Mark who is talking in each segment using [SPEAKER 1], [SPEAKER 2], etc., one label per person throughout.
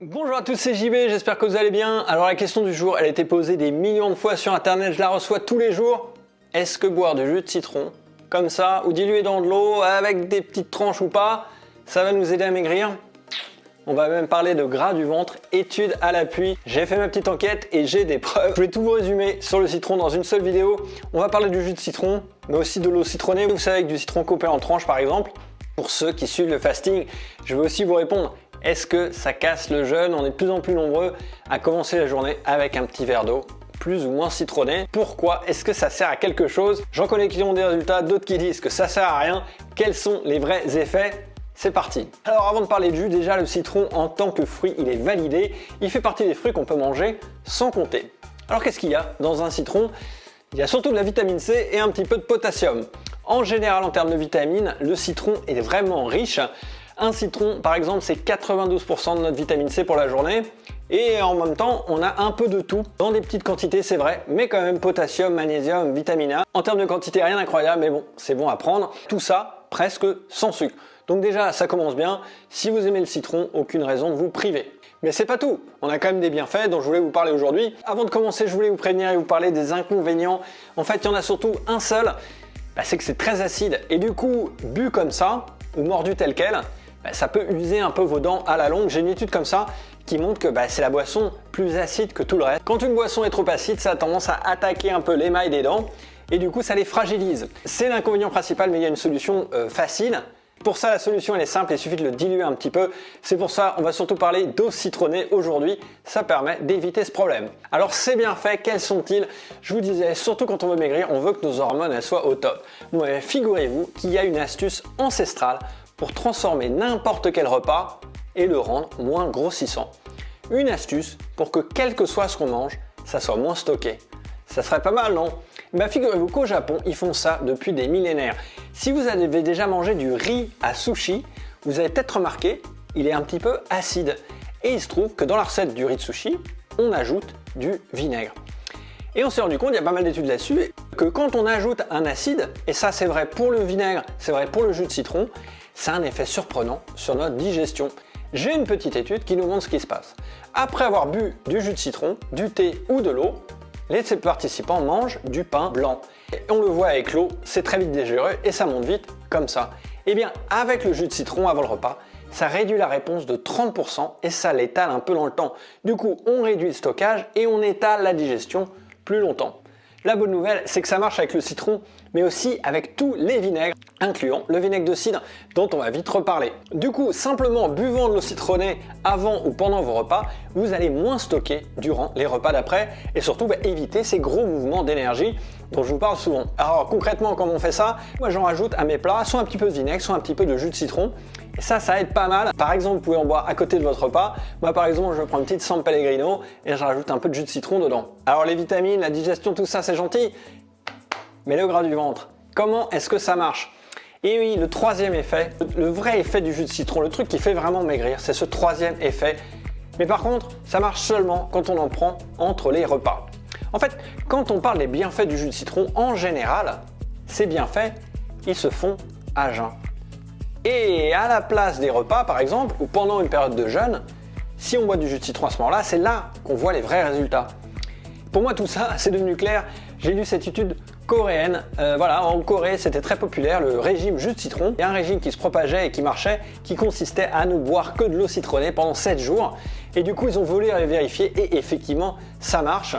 [SPEAKER 1] Bonjour à tous, c'est JB, j'espère que vous allez bien. Alors la question du jour, elle a été posée des millions de fois sur internet, je la reçois tous les jours. Est-ce que boire du jus de citron, comme ça, ou dilué dans de l'eau, avec des petites tranches ou pas, ça va nous aider à maigrir? On va même parler de gras du ventre, études à l'appui. J'ai fait ma petite enquête et j'ai des preuves. Je vais tout vous résumer sur le citron dans une seule vidéo. On va parler du jus de citron, mais aussi de l'eau citronnée. Vous savez, avec du citron coupé en tranches par exemple. Pour ceux qui suivent le fasting, je vais aussi vous répondre. Est-ce que ça casse le jeûne? On est de plus en plus nombreux à commencer la journée avec un petit verre d'eau, plus ou moins citronné. Pourquoi? Est-ce que ça sert à quelque chose? J'en connais qui ont des résultats, d'autres qui disent que ça sert à rien. Quels sont les vrais effets? C'est parti. Alors avant de parler de jus, déjà le citron en tant que fruit, il est validé. Il fait partie des fruits qu'on peut manger sans compter. Alors qu'est-ce qu'il y a dans un citron? Il y a surtout de la vitamine C et un petit peu de potassium. En général, en termes de vitamines, le citron est vraiment riche. Un citron, par exemple, c'est 92% de notre vitamine C pour la journée. Et en même temps, on a un peu de tout, dans des petites quantités, c'est vrai, mais quand même potassium, magnésium, vitamine A. En termes de quantité, rien d'incroyable, mais bon, c'est bon à prendre. Tout ça, presque sans sucre. Donc déjà, ça commence bien. Si vous aimez le citron, aucune raison de vous priver. Mais c'est pas tout. On a quand même des bienfaits dont je voulais vous parler aujourd'hui. Avant de commencer, je voulais vous prévenir et vous parler des inconvénients. En fait, il y en a surtout un seul. C'est que c'est très acide. Et du coup, bu comme ça, ou mordu tel quel, ça peut user un peu vos dents à la longue. J'ai une étude comme ça qui montre que c'est la boisson plus acide que tout le reste. Quand une boisson est trop acide, ça a tendance à attaquer un peu l'émail des dents et du coup ça les fragilise. C'est l'inconvénient principal, mais il y a une solution facile. Pour ça, la solution elle est simple, il suffit de le diluer un petit peu. C'est pour ça on va surtout parler d'eau citronnée aujourd'hui. Ça permet d'éviter ce problème. Alors c'est bien fait, quels sont-ils? Je vous disais, surtout quand on veut maigrir, on veut que nos hormones elles soient au top. Figurez-vous qu'il y a une astuce ancestrale pour transformer n'importe quel repas et le rendre moins grossissant. Une astuce pour que quel que soit ce qu'on mange, ça soit moins stocké. Ça serait pas mal, non? Figurez-vous qu'au Japon, ils font ça depuis des millénaires. Si vous avez déjà mangé du riz à sushi, vous avez peut-être remarqué, il est un petit peu acide. Et il se trouve que dans la recette du riz de sushi, on ajoute du vinaigre. Et on s'est rendu compte, il y a pas mal d'études là-dessus, que quand on ajoute un acide, et ça c'est vrai pour le vinaigre, c'est vrai pour le jus de citron, ça a un effet surprenant sur notre digestion. J'ai une petite étude qui nous montre ce qui se passe. Après avoir bu du jus de citron, du thé ou de l'eau, les participants mangent du pain blanc. Et on le voit avec l'eau, c'est très vite digéré et ça monte vite comme ça. Et bien avec le jus de citron avant le repas, ça réduit la réponse de 30% et ça l'étale un peu dans le temps. Du coup, on réduit le stockage et on étale la digestion plus longtemps. La bonne nouvelle, c'est que ça marche avec le citron, mais aussi avec tous les vinaigres, incluant le vinaigre de cidre, dont on va vite reparler. Du coup, simplement buvant de l'eau citronnée avant ou pendant vos repas, vous allez moins stocker durant les repas d'après, et surtout éviter ces gros mouvements d'énergie dont je vous parle souvent. Alors concrètement, comment on fait ça? Moi j'en rajoute à mes plats, soit un petit peu de vinaigre, soit un petit peu de jus de citron. Et ça aide pas mal. Par exemple, vous pouvez en boire à côté de votre repas. Moi, par exemple, je prends une petite San Pellegrino et je rajoute un peu de jus de citron dedans. Alors, les vitamines, la digestion, tout ça, c'est gentil. Mais le gras du ventre, comment est-ce que ça marche? Et oui, le troisième effet, le vrai effet du jus de citron, le truc qui fait vraiment maigrir, c'est ce troisième effet. Mais par contre, ça marche seulement quand on en prend entre les repas. En fait, quand on parle des bienfaits du jus de citron, en général, ces bienfaits, ils se font à jeun. Et à la place des repas, par exemple, ou pendant une période de jeûne, si on boit du jus de citron à ce moment-là, c'est là qu'on voit les vrais résultats. Pour moi, tout ça, c'est devenu clair. J'ai lu cette étude coréenne. En Corée, c'était très populaire, le régime jus de citron. Il y a un régime qui se propageait et qui marchait, qui consistait à ne boire que de l'eau citronnée pendant 7 jours. Et du coup, ils ont voulu vérifier et effectivement, ça marche.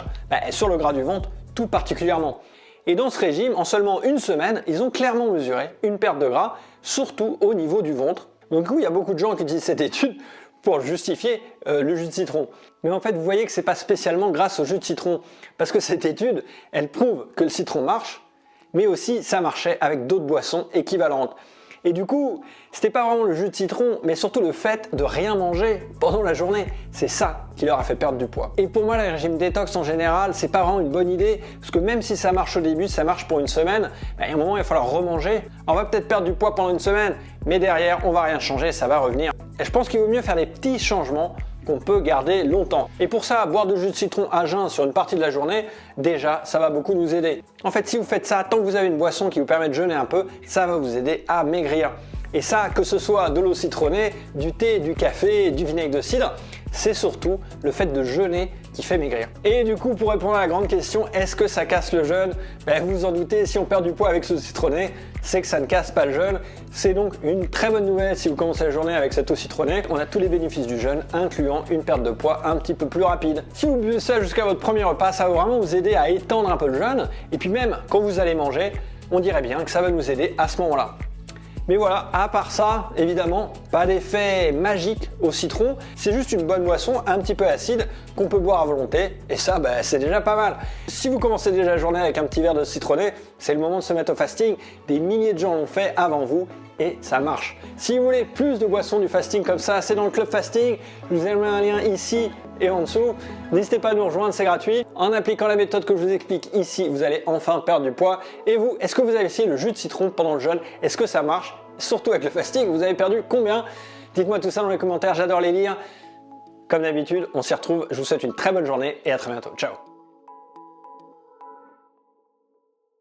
[SPEAKER 1] Sur le gras du ventre, tout particulièrement. Et dans ce régime, en seulement une semaine, ils ont clairement mesuré une perte de gras, surtout au niveau du ventre. Donc du coup, il y a beaucoup de gens qui utilisent cette étude pour justifier le jus de citron. Mais en fait, vous voyez que c'est pas spécialement grâce au jus de citron, parce que cette étude, elle prouve que le citron marche, mais aussi ça marchait avec d'autres boissons équivalentes. Et du coup, c'était pas vraiment le jus de citron, mais surtout le fait de rien manger pendant la journée. C'est ça qui leur a fait perdre du poids. Et pour moi, le régime détox en général, c'est pas vraiment une bonne idée, parce que même si ça marche au début, ça marche pour une semaine, à un moment, il va falloir remanger. On va peut-être perdre du poids pendant une semaine, mais derrière, on va rien changer, ça va revenir. Et je pense qu'il vaut mieux faire des petits changements qu'on peut garder longtemps. Et pour ça, boire du jus de citron à jeun sur une partie de la journée, déjà, ça va beaucoup nous aider. En fait, si vous faites ça, tant que vous avez une boisson qui vous permet de jeûner un peu, ça va vous aider à maigrir. Et ça, que ce soit de l'eau citronnée, du thé, du café, du vinaigre de cidre, c'est surtout le fait de jeûner qui fait maigrir. Et du coup, pour répondre à la grande question, est-ce que ça casse le jeûne? Vous vous en doutez, si on perd du poids avec ce citronné, c'est que ça ne casse pas le jeûne. C'est donc une très bonne nouvelle si vous commencez la journée avec cette eau citronnée. On a tous les bénéfices du jeûne, incluant une perte de poids un petit peu plus rapide. Si vous buvez ça jusqu'à votre premier repas, ça va vraiment vous aider à étendre un peu le jeûne. Et puis même quand vous allez manger, on dirait bien que ça va nous aider à ce moment-là. Mais voilà, à part ça, évidemment, pas d'effet magique au citron, c'est juste une bonne boisson un petit peu acide qu'on peut boire à volonté, et ça, c'est déjà pas mal. Si vous commencez déjà la journée avec un petit verre de citronné, c'est le moment de se mettre au fasting, des milliers de gens l'ont fait avant vous, et ça marche. Si vous voulez plus de boissons du fasting comme ça, c'est dans le club fasting, je vous ai mis un lien ici et en dessous. N'hésitez pas à nous rejoindre, c'est gratuit. En appliquant la méthode que je vous explique ici, vous allez enfin perdre du poids. Et vous, est-ce que vous avez essayé le jus de citron pendant le jeûne? Est-ce que ça marche? Surtout avec le fasting, vous avez perdu combien? Dites-moi tout ça dans les commentaires, j'adore les lire. Comme d'habitude, on s'y retrouve. Je vous souhaite une très bonne journée et à très bientôt. Ciao!